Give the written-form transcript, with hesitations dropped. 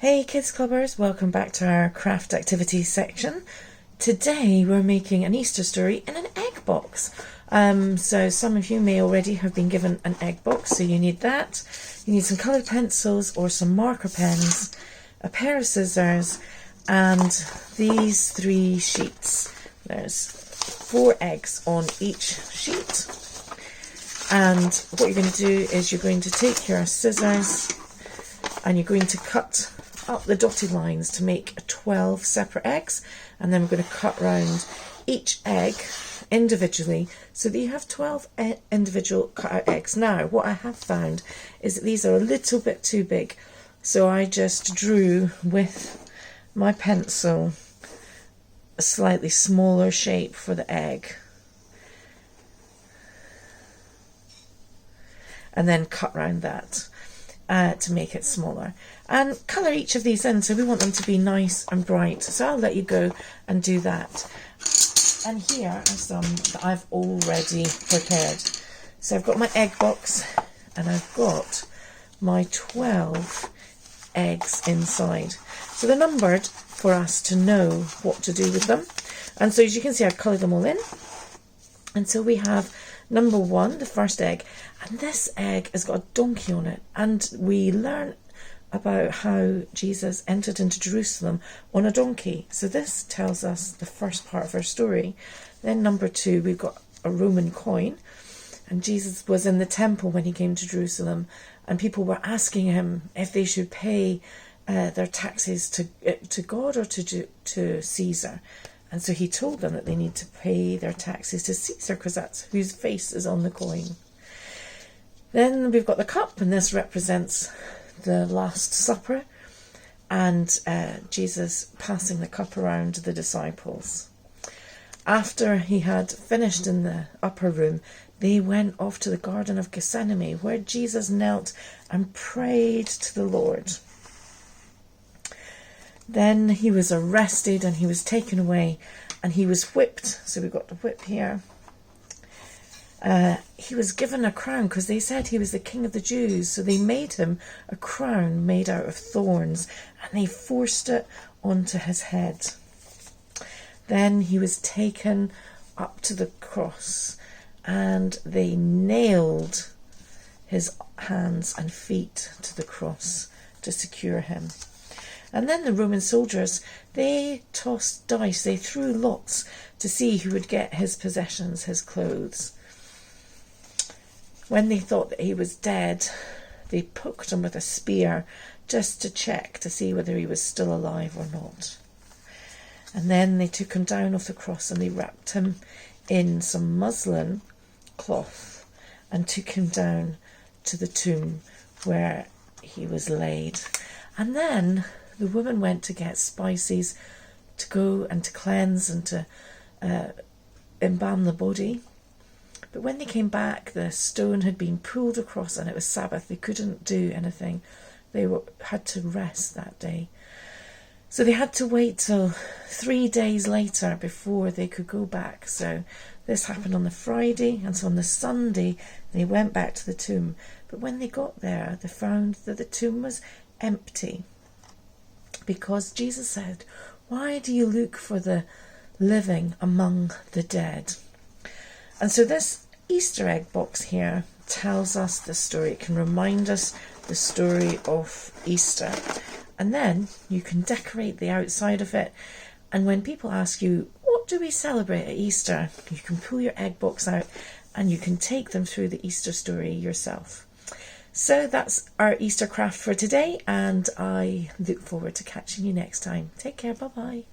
Hey Kids Clubbers, welcome back to our craft activities section. Today we're making an Easter story in an egg box. So some of you may already have been given an egg box, so you need that. You need some coloured pencils or some marker pens, a pair of scissors, and these 3 sheets. There's 4 eggs on each sheet. And what you're going to do is you're going to take your scissors and you're going to cut up the dotted lines to make 12 separate eggs, and then we're going to cut round each egg individually so that you have 12 individual cut out eggs. Now what I have found is that these are a little bit too big, so I just drew with my pencil a slightly smaller shape for the egg and then cut round that to make it smaller, and colour each of these in, so we want them to be nice and bright, so I'll let you go and do that. And here are some that I've already prepared. So I've got my egg box and I've got my 12 eggs inside, so they're numbered for us to know what to do with them. And so as you can see, I've coloured them all in, and so we have number 1, the first egg, and this egg has got a donkey on it, and we learn about how Jesus entered into Jerusalem on a donkey. So this tells us the first part of our story. Then number 2, we've got a Roman coin, and Jesus was in the temple when he came to Jerusalem, and people were asking him if they should pay their taxes to God or to Caesar. And so he told them that they need to pay their taxes to Caesar, because that's whose face is on the coin. Then we've got the cup, and this represents the Last Supper, and Jesus passing the cup around to the disciples. After he had finished in the upper room, they went off to the Garden of Gethsemane, where Jesus knelt and prayed to the Lord. Then he was arrested and he was taken away and he was whipped. So we've got the whip here. He was given a crown because they said he was the king of the Jews. So they made him a crown made out of thorns and they forced it onto his head. Then he was taken up to the cross and they nailed his hands and feet to the cross to secure him. And then the Roman soldiers, they tossed dice, they threw lots to see who would get his possessions, his clothes. When they thought that he was dead, they poked him with a spear just to check to see whether he was still alive or not. And then they took him down off the cross and they wrapped him in some muslin cloth and took him down to the tomb where he was laid. And then the woman went to get spices to go and to cleanse and to embalm the body. But when they came back, the stone had been pulled across and it was Sabbath. They couldn't do anything. They had to rest that day. So they had to wait till 3 days later before they could go back. So this happened on the Friday, and so on the Sunday they went back to the tomb. But when they got there, they found that the tomb was empty. Because Jesus said, "Why do you look for the living among the dead?" And so this Easter egg box here tells us the story. It can remind us the story of Easter. And then you can decorate the outside of it. And when people ask you, what do we celebrate at Easter? You can pull your egg box out and you can take them through the Easter story yourself. So that's our Easter craft for today, and I look forward to catching you next time. Take care, bye-bye.